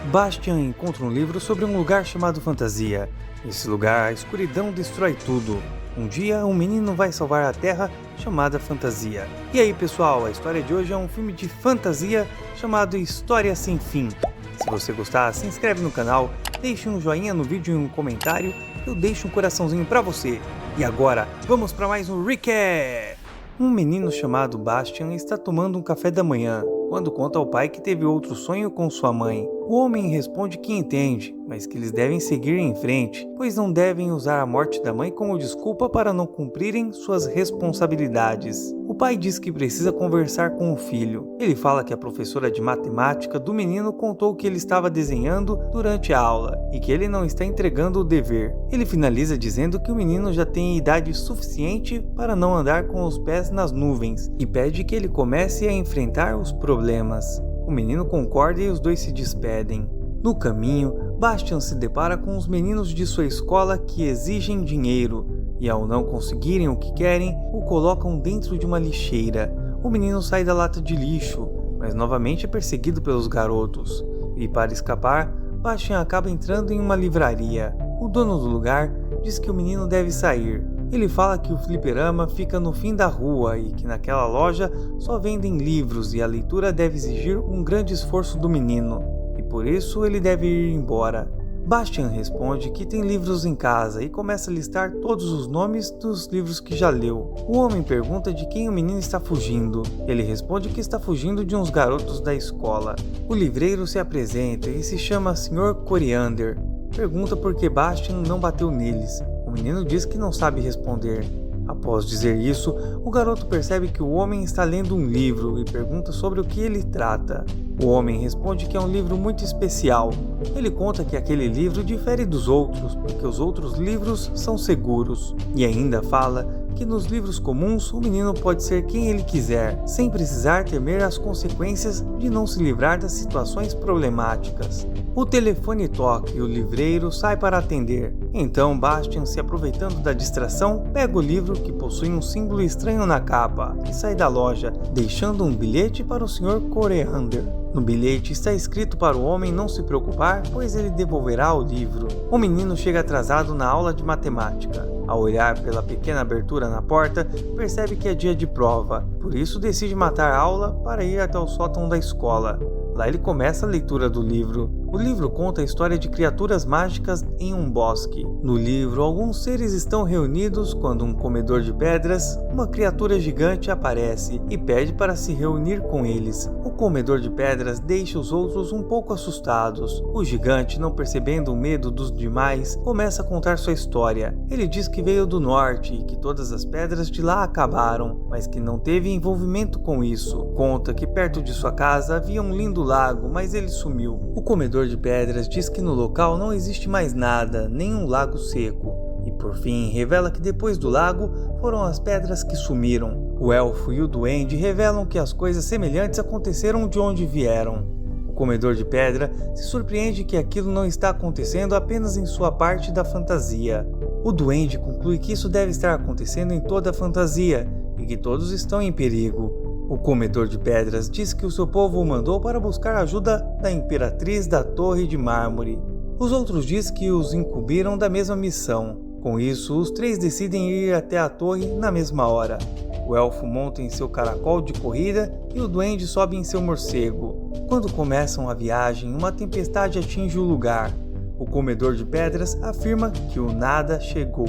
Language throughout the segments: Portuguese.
Bastian encontra um livro sobre um lugar chamado Fantasia. Nesse lugar, a escuridão destrói tudo. Um dia, um menino vai salvar a Terra, chamada Fantasia. E aí, pessoal, a história de hoje é um filme de fantasia chamado História Sem Fim. Se você gostar, se inscreve no canal, deixe um joinha no vídeo e um comentário, eu deixo um coraçãozinho pra você. E agora, vamos para mais um recap! Um menino chamado Bastian está tomando um café da manhã, quando conta ao pai que teve outro sonho com sua mãe. O homem responde que entende, mas que eles devem seguir em frente, pois não devem usar a morte da mãe como desculpa para não cumprirem suas responsabilidades. O pai diz que precisa conversar com o filho. Ele fala que a professora de matemática do menino contou que ele estava desenhando durante a aula e que ele não está entregando o dever. Ele finaliza dizendo que o menino já tem idade suficiente para não andar com os pés nas nuvens e pede que ele comece a enfrentar os problemas. O menino concorda e os dois se despedem. No caminho, Bastian se depara com os meninos de sua escola que exigem dinheiro e, ao não conseguirem o que querem, o colocam dentro de uma lixeira. O menino sai da lata de lixo, mas novamente é perseguido pelos garotos. E para escapar, Bastian acaba entrando em uma livraria. O dono do lugar diz que o menino deve sair. Ele fala que o fliperama fica no fim da rua e que naquela loja só vendem livros e a leitura deve exigir um grande esforço do menino, e por isso ele deve ir embora. Bastian responde que tem livros em casa e começa a listar todos os nomes dos livros que já leu. O homem pergunta de quem o menino está fugindo. Ele responde que está fugindo de uns garotos da escola. O livreiro se apresenta e se chama Sr. Coriander. Pergunta por que Bastian não bateu neles. O menino diz que não sabe responder. Após dizer isso, o garoto percebe que o homem está lendo um livro e pergunta sobre o que ele trata. O homem responde que é um livro muito especial. Ele conta que aquele livro difere dos outros, porque os outros livros são seguros. E ainda fala que nos livros comuns o menino pode ser quem ele quiser, sem precisar temer as consequências de não se livrar das situações problemáticas. O telefone toca e o livreiro sai para atender. Então Bastian, se aproveitando da distração, pega o livro que possui um símbolo estranho na capa e sai da loja, deixando um bilhete para o Sr. Coriander. No bilhete está escrito para o homem não se preocupar, pois ele devolverá o livro. O menino chega atrasado na aula de matemática. Ao olhar pela pequena abertura na porta, percebe que é dia de prova, por isso decide matar a aula para ir até o sótão da escola. Lá ele começa a leitura do livro. O livro conta a história de criaturas mágicas em um bosque. No livro, alguns seres estão reunidos quando um comedor de pedras, uma criatura gigante, aparece e pede para se reunir com eles. O comedor de pedras deixa os outros um pouco assustados. O gigante, não percebendo o medo dos demais, começa a contar sua história. Ele diz que veio do norte e que todas as pedras de lá acabaram, mas que não teve envolvimento com isso. Conta que perto de sua casa havia um lindo lago, mas ele sumiu. O comedor de pedras diz que no local não existe mais nada, nem um lago seco. E por fim revela que depois do lago foram as pedras que sumiram. O elfo e o duende revelam que as coisas semelhantes aconteceram de onde vieram. O comedor de pedra se surpreende que aquilo não está acontecendo apenas em sua parte da fantasia. O duende conclui que isso deve estar acontecendo em toda a fantasia e que todos estão em perigo. O comedor de pedras diz que o seu povo o mandou para buscar a ajuda da imperatriz da Torre de Mármore. Os outros diz que os incumbiram da mesma missão. Com isso, os três decidem ir até a torre na mesma hora. O elfo monta em seu caracol de corrida e o duende sobe em seu morcego. Quando começam a viagem, uma tempestade atinge o lugar. O comedor de pedras afirma que o nada chegou.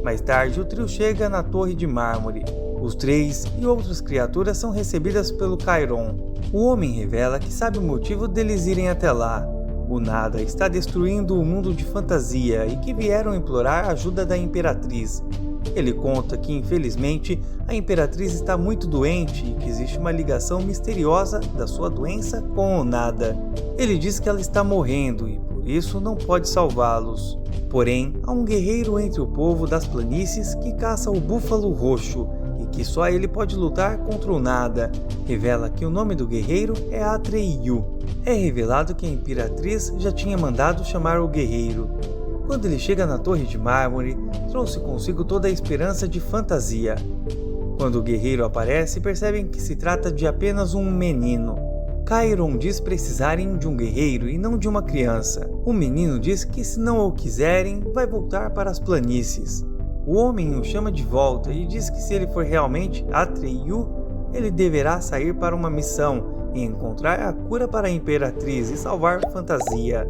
Mais tarde, o trio chega na Torre de Mármore. Os três e outras criaturas são recebidas pelo Chiron. O homem revela que sabe o motivo deles irem até lá. O nada está destruindo o mundo de fantasia e que vieram implorar a ajuda da imperatriz. Ele conta que, infelizmente, a imperatriz está muito doente e que existe uma ligação misteriosa da sua doença com o nada. Ele diz que ela está morrendo e, por isso, não pode salvá-los. Porém, há um guerreiro entre o povo das planícies que caça o búfalo roxo e que só ele pode lutar contra o nada. Revela que o nome do guerreiro é Atreyu. É revelado que a imperatriz já tinha mandado chamar o guerreiro. Quando ele chega na Torre de Mármore, trouxe consigo toda a esperança de fantasia. Quando o guerreiro aparece, percebem que se trata de apenas um menino. Chiron diz precisarem de um guerreiro e não de uma criança. O menino diz que se não o quiserem, vai voltar para as planícies. O homem o chama de volta e diz que se ele for realmente Atreyu, ele deverá sair para uma missão e encontrar a cura para a Imperatriz e salvar Fantasia.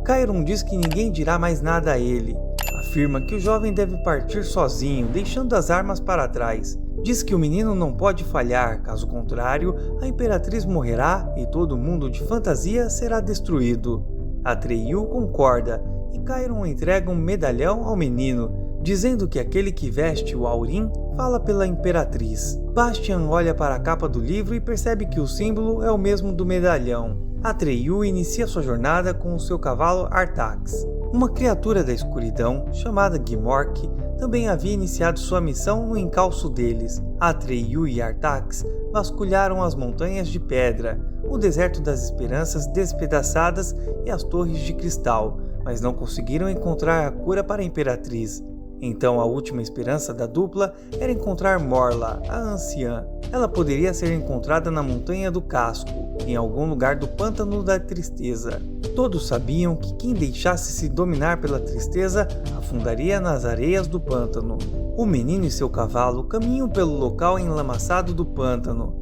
Chiron diz que ninguém dirá mais nada a ele. Afirma que o jovem deve partir sozinho, deixando as armas para trás. Diz que o menino não pode falhar, caso contrário, a Imperatriz morrerá e todo mundo de Fantasia será destruído. Atreyu concorda e Chiron entrega um medalhão ao menino, dizendo que aquele que veste o Aurim fala pela Imperatriz. Bastian olha para a capa do livro e percebe que o símbolo é o mesmo do medalhão. Atreyu inicia sua jornada com o seu cavalo Artax. Uma criatura da escuridão, chamada Gmork, também havia iniciado sua missão no encalço deles. Atreyu e Artax vasculharam as montanhas de pedra, o deserto das esperanças despedaçadas e as torres de cristal, mas não conseguiram encontrar a cura para a Imperatriz. Então a última esperança da dupla era encontrar Morla, a anciã. Ela poderia ser encontrada na Montanha do Casco, em algum lugar do Pântano da Tristeza. Todos sabiam que quem deixasse se dominar pela tristeza afundaria nas areias do pântano. O menino e seu cavalo caminham pelo local enlamaçado do pântano.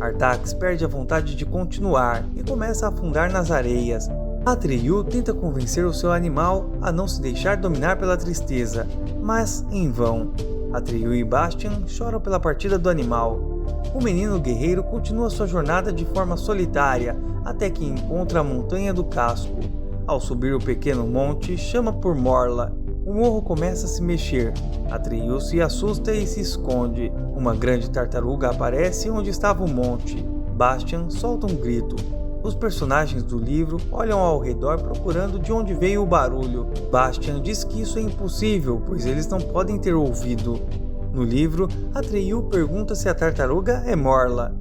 Artax perde a vontade de continuar e começa a afundar nas areias. Atreyu tenta convencer o seu animal a não se deixar dominar pela tristeza, mas em vão. Atreyu e Bastian choram pela partida do animal. O menino guerreiro continua sua jornada de forma solitária até que encontra a Montanha do Casco. Ao subir o pequeno monte, chama por Morla. O morro começa a se mexer. Atreyu se assusta e se esconde. Uma grande tartaruga aparece onde estava o monte. Bastian solta um grito. Os personagens do livro olham ao redor procurando de onde veio o barulho. Bastian diz que isso é impossível, pois eles não podem ter ouvido. No livro, Atreyu pergunta se a tartaruga é Morla.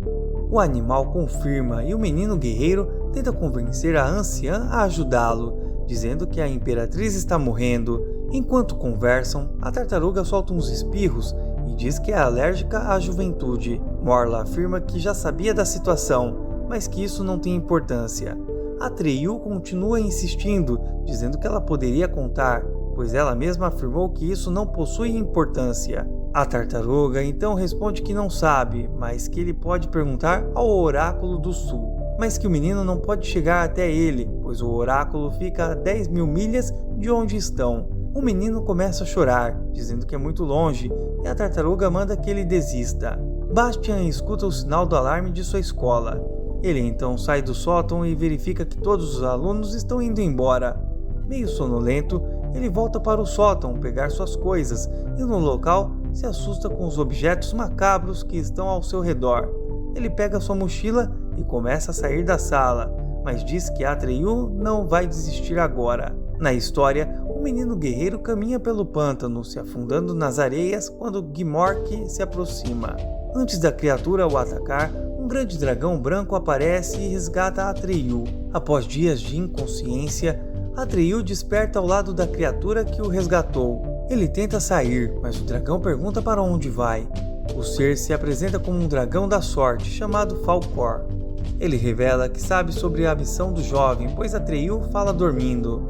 O animal confirma e o menino guerreiro tenta convencer a anciã a ajudá-lo, dizendo que a Imperatriz está morrendo. Enquanto conversam, a tartaruga solta uns espirros e diz que é alérgica à juventude. Morla afirma que já sabia da situação, mas que isso não tem importância. Atreyu continua insistindo, dizendo que ela poderia contar, pois ela mesma afirmou que isso não possui importância. A tartaruga então responde que não sabe, mas que ele pode perguntar ao Oráculo do Sul, mas que o menino não pode chegar até ele, pois o oráculo fica a 10.000 milhas de onde estão. O menino começa a chorar, dizendo que é muito longe, e a tartaruga manda que ele desista. Bastian escuta o sinal do alarme de sua escola. Ele então sai do sótão e verifica que todos os alunos estão indo embora. Meio sonolento, ele volta para o sótão pegar suas coisas e no local se assusta com os objetos macabros que estão ao seu redor. Ele pega sua mochila e começa a sair da sala, mas diz que Atreyu não vai desistir agora. Na história, o menino guerreiro caminha pelo pântano, se afundando nas areias quando Gmork se aproxima. Antes da criatura o atacar, um grande dragão branco aparece e resgata Atreyu. Após dias de inconsciência, Atreyu desperta ao lado da criatura que o resgatou. Ele tenta sair, mas o dragão pergunta para onde vai. O ser se apresenta como um dragão da sorte, chamado Falkor. Ele revela que sabe sobre a missão do jovem, pois Atreyu fala dormindo.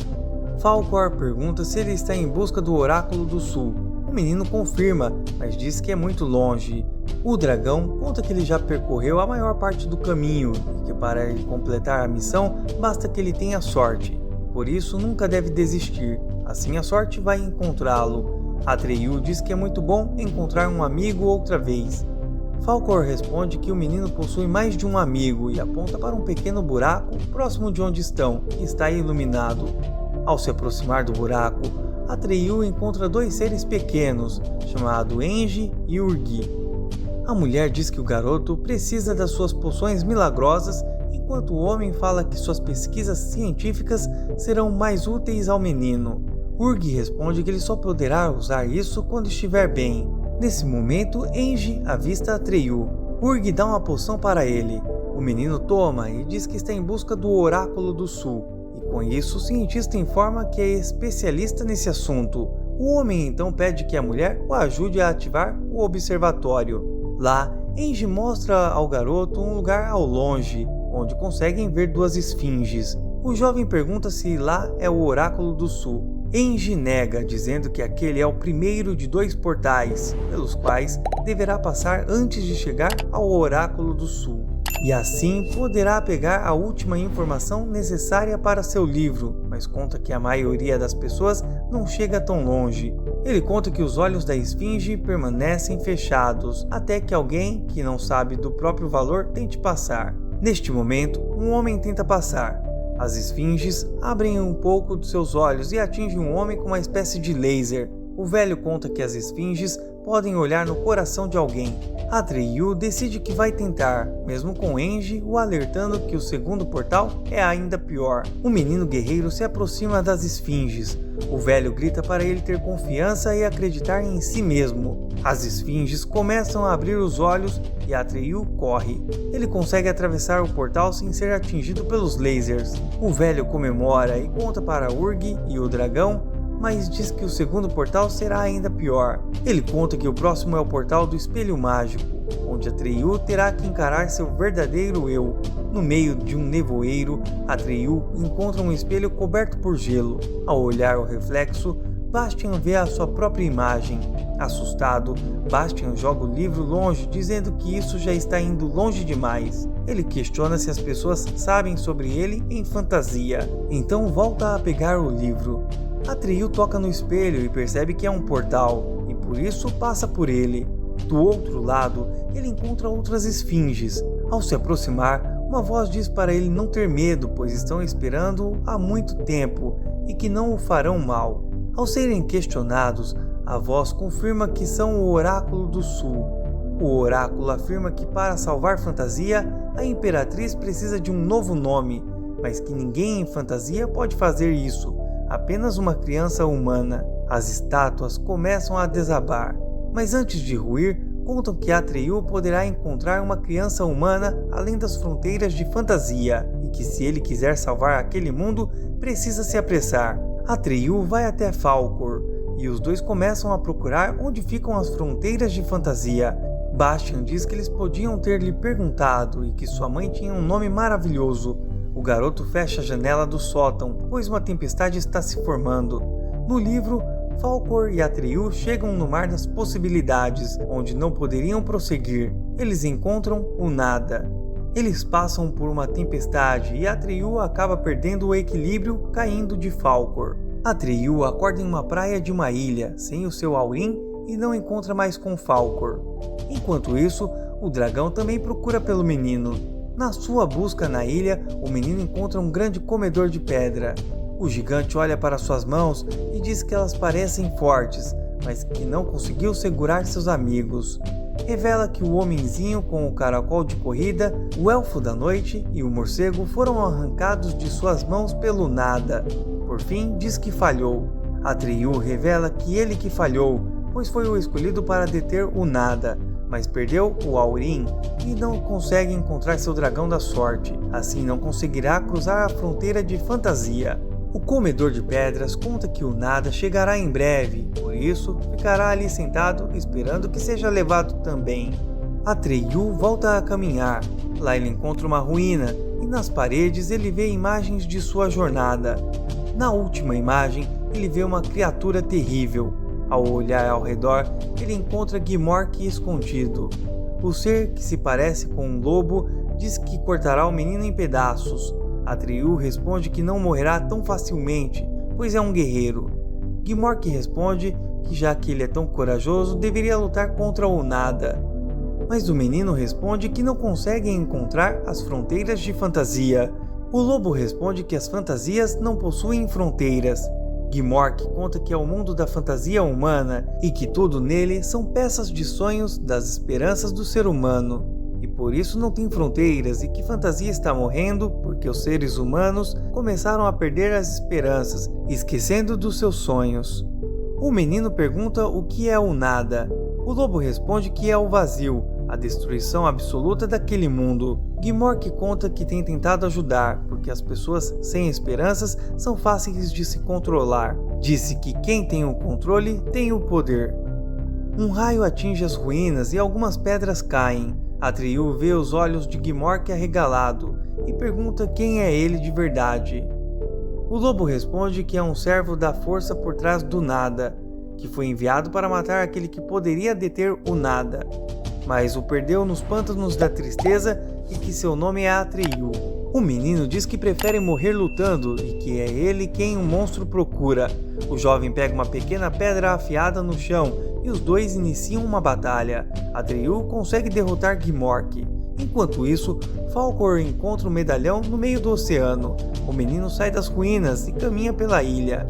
Falkor pergunta se ele está em busca do Oráculo do Sul. O menino confirma, mas diz que é muito longe. O dragão conta que ele já percorreu a maior parte do caminho e que para ele completar a missão basta que ele tenha sorte. Por isso nunca deve desistir, assim a sorte vai encontrá-lo. Atreyu diz que é muito bom encontrar um amigo outra vez. Falkor responde que o menino possui mais de um amigo e aponta para um pequeno buraco próximo de onde estão, que está iluminado. Ao se aproximar do buraco, Atreyu encontra dois seres pequenos, chamados Engi e Urgi. A mulher diz que o garoto precisa das suas poções milagrosas, enquanto o homem fala que suas pesquisas científicas serão mais úteis ao menino. Urgi responde que ele só poderá usar isso quando estiver bem. Nesse momento, Engi avista Atreyu. Urgi dá uma poção para ele. O menino toma e diz que está em busca do Oráculo do Sul. E com isso, o cientista informa que é especialista nesse assunto. O homem então pede que a mulher o ajude a ativar o observatório. Lá, Engi mostra ao garoto um lugar ao longe, onde conseguem ver duas esfinges. O jovem pergunta se lá é o Oráculo do Sul. Engie nega, dizendo que aquele é o primeiro de 2 portais, pelos quais deverá passar antes de chegar ao Oráculo do Sul. E assim poderá pegar a última informação necessária para seu livro, mas conta que a maioria das pessoas não chega tão longe. Ele conta que os olhos da esfinge permanecem fechados, até que alguém que não sabe do próprio valor tente passar. Neste momento, um homem tenta passar. As esfinges abrem um pouco dos seus olhos e atingem um homem com uma espécie de laser. O velho conta que as esfinges podem olhar no coração de alguém. Atreyu decide que vai tentar, mesmo com Engie o alertando que o segundo portal é ainda pior. O menino guerreiro se aproxima das esfinges. O velho grita para ele ter confiança e acreditar em si mesmo. As esfinges começam a abrir os olhos e Atreyu corre. Ele consegue atravessar o portal sem ser atingido pelos lasers. O velho comemora e conta para Urgi e o dragão, mas diz que o segundo portal será ainda pior. Ele conta que o próximo é o portal do Espelho Mágico, onde Atreyu terá que encarar seu verdadeiro eu. No meio de um nevoeiro, Atreyu encontra um espelho coberto por gelo. Ao olhar o reflexo, Bastian vê a sua própria imagem. Assustado, Bastian joga o livro longe, dizendo que isso já está indo longe demais. Ele questiona se as pessoas sabem sobre ele em fantasia, então volta a pegar o livro. Atreyu toca no espelho e percebe que é um portal, e por isso passa por ele. Do outro lado, ele encontra outras esfinges. Ao se aproximar, uma voz diz para ele não ter medo, pois estão esperando-o há muito tempo e que não o farão mal. Ao serem questionados, a voz confirma que são o Oráculo do Sul. O oráculo afirma que para salvar Fantasia, a Imperatriz precisa de um novo nome, mas que ninguém em Fantasia pode fazer isso. Apenas uma criança humana. As estátuas começam a desabar, mas antes de ruir, contam que Atreyu poderá encontrar uma criança humana além das fronteiras de Fantasia, e que se ele quiser salvar aquele mundo, precisa se apressar. Atreyu vai até Falkor, e os dois começam a procurar onde ficam as fronteiras de Fantasia. Bastian diz que eles podiam ter lhe perguntado e que sua mãe tinha um nome maravilhoso. O garoto fecha a janela do sótão, pois uma tempestade está se formando. No livro, Falkor e Atreyu chegam no Mar das Possibilidades, onde não poderiam prosseguir. Eles encontram o nada. Eles passam por uma tempestade e Atreyu acaba perdendo o equilíbrio, caindo de Falkor. Atreyu acorda em uma praia de uma ilha, sem o seu Aurim, e não encontra mais com Falkor. Enquanto isso, o dragão também procura pelo menino. Na sua busca na ilha, o menino encontra um grande comedor de pedra. O gigante olha para suas mãos e diz que elas parecem fortes, mas que não conseguiu segurar seus amigos. Revela que o homenzinho com o caracol de corrida, o elfo da noite e o morcego foram arrancados de suas mãos pelo nada. Por fim, diz que falhou. Atreyu revela que ele que falhou, pois foi o escolhido para deter o nada, mas perdeu o Aurim e não consegue encontrar seu dragão da sorte. Assim não conseguirá cruzar a fronteira de Fantasia. O comedor de pedras conta que o nada chegará em breve, por isso ficará ali sentado esperando que seja levado também. Atreyu volta a caminhar. Lá ele encontra uma ruína e nas paredes ele vê imagens de sua jornada. Na última imagem, ele vê uma criatura terrível. Ao olhar ao redor, ele encontra Gmork escondido. O ser, que se parece com um lobo, diz que cortará o menino em pedaços. Atreyu responde que não morrerá tão facilmente, pois é um guerreiro. Gmork responde que já que ele é tão corajoso, deveria lutar contra o nada. Mas o menino responde que não consegue encontrar as fronteiras de Fantasia. O lobo responde que as fantasias não possuem fronteiras. Gmork conta que é o mundo da fantasia humana e que tudo nele são peças de sonhos das esperanças do ser humano. E por isso não tem fronteiras e que fantasia está morrendo porque os seres humanos começaram a perder as esperanças, esquecendo dos seus sonhos. O menino pergunta o que é o nada. O lobo responde que é o vazio, a destruição absoluta daquele mundo. Gmork conta que tem tentado ajudar, porque as pessoas sem esperanças são fáceis de se controlar. Disse que quem tem o controle tem o poder. Um raio atinge as ruínas e algumas pedras caem. Atreyu vê os olhos de Gmork arregalado e pergunta quem é ele de verdade. O lobo responde que é um servo da força por trás do nada, que foi enviado para matar aquele que poderia deter o nada, mas o perdeu nos pântanos da tristeza e que seu nome é Atreyu. O menino diz que prefere morrer lutando e que é ele quem o monstro procura. O jovem pega uma pequena pedra afiada no chão e os dois iniciam uma batalha. Atreyu consegue derrotar Gmork. Enquanto isso, Falkor encontra o medalhão no meio do oceano. O menino sai das ruínas e caminha pela ilha.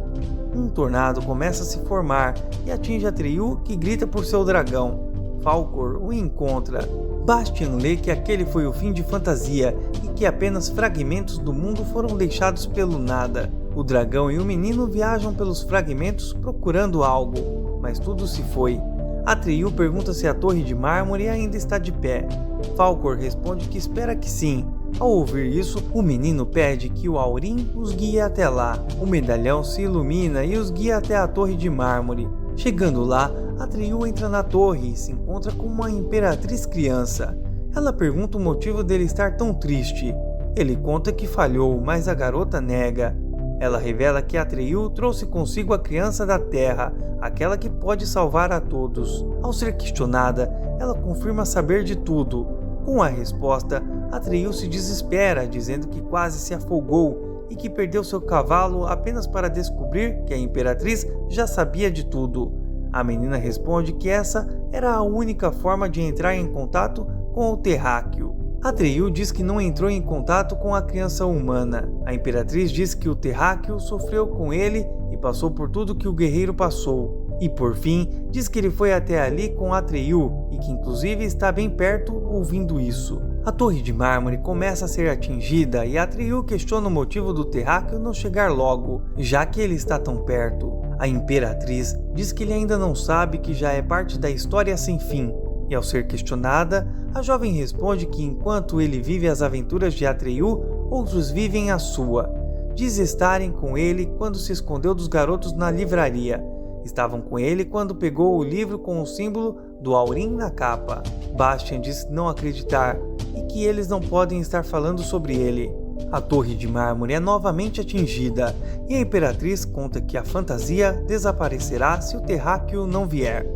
Um tornado começa a se formar e atinge Atreyu, que grita por seu dragão. Falkor o encontra. Bastian lê que aquele foi o fim de Fantasia e que apenas fragmentos do mundo foram deixados pelo nada. O dragão e o menino viajam pelos fragmentos procurando algo, mas tudo se foi. Atreyu pergunta se a torre de mármore ainda está de pé. Falkor responde que espera que sim. Ao ouvir isso, o menino pede que o Aurim os guie até lá. O medalhão se ilumina e os guia até a torre de mármore. Chegando lá, Atreyu entra na torre e se encontra com uma imperatriz criança. Ela pergunta o motivo dele estar tão triste. Ele conta que falhou, mas a garota nega. Ela revela que Atreyu trouxe consigo a criança da terra, aquela que pode salvar a todos. Ao ser questionada, ela confirma saber de tudo. Com a resposta, Atreyu se desespera, dizendo que quase se afogou e que perdeu seu cavalo apenas para descobrir que a imperatriz já sabia de tudo. A menina responde que essa era a única forma de entrar em contato com o terráqueo. Atreyu diz que não entrou em contato com a criança humana. A imperatriz diz que o terráqueo sofreu com ele e passou por tudo que o guerreiro passou. E por fim, diz que ele foi até ali com Atreyu e que inclusive está bem perto ouvindo isso. A torre de mármore começa a ser atingida e Atreyu questiona o motivo do terráqueo não chegar logo, já que ele está tão perto. A imperatriz diz que ele ainda não sabe que já é parte da história sem fim. E ao ser questionada, a jovem responde que enquanto ele vive as aventuras de Atreyu, outros vivem a sua. Diz estarem com ele quando se escondeu dos garotos na livraria. Estavam com ele quando pegou o livro com o símbolo do Aurim na capa. Bastian diz não acreditar e que eles não podem estar falando sobre ele. A torre de mármore é novamente atingida e a imperatriz conta que a fantasia desaparecerá se o terráqueo não vier.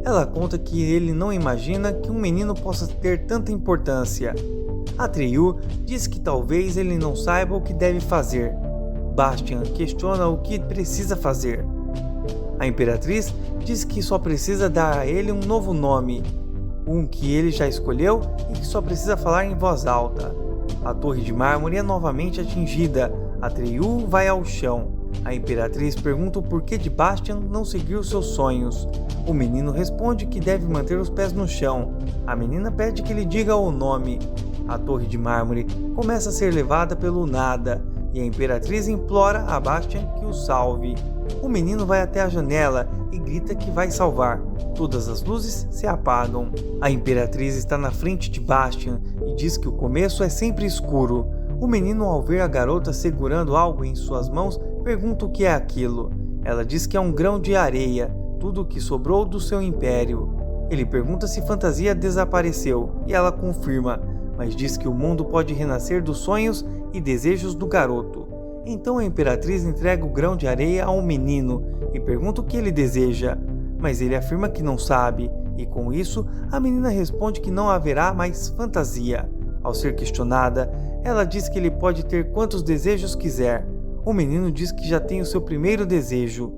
Ela conta que ele não imagina que um menino possa ter tanta importância. Atreyu diz que talvez ele não saiba o que deve fazer. Bastian questiona o que precisa fazer. A imperatriz diz que só precisa dar a ele um novo nome, um que ele já escolheu e que só precisa falar em voz alta. A torre de mármore é novamente atingida. Atreyu vai ao chão. A imperatriz pergunta o porquê de Bastian não seguir os seus sonhos. O menino responde que deve manter os pés no chão. A menina pede que ele diga o nome. A torre de mármore começa a ser levada pelo nada e a imperatriz implora a Bastian que o salve. O menino vai até a janela e grita que vai salvar. Todas as luzes se apagam. A imperatriz está na frente de Bastian e diz que o começo é sempre escuro. O menino, ao ver a garota segurando algo em suas mãos, pergunta o que é aquilo. Ela diz que é um grão de areia, tudo o que sobrou do seu império. Ele pergunta se Fantasia desapareceu e ela confirma, mas diz que o mundo pode renascer dos sonhos e desejos do garoto. Então a imperatriz entrega o grão de areia ao menino e pergunta o que ele deseja, mas ele afirma que não sabe, e com isso a menina responde que não haverá mais fantasia. Ao ser questionada, ela diz que ele pode ter quantos desejos quiser. O menino diz que já tem o seu primeiro desejo.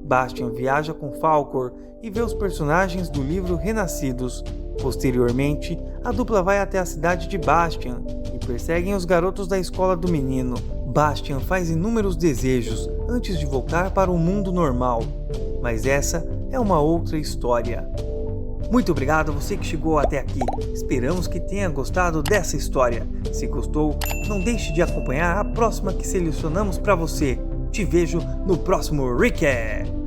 Bastian viaja com Falkor e vê os personagens do livro renascidos. Posteriormente, a dupla vai até a cidade de Bastian e perseguem os garotos da escola do menino. Bastian faz inúmeros desejos antes de voltar para o mundo normal, mas essa é uma outra história. Muito obrigado a você que chegou até aqui, esperamos que tenha gostado dessa história. Se gostou, não deixe de acompanhar a próxima que selecionamos para você. Te vejo no próximo recap!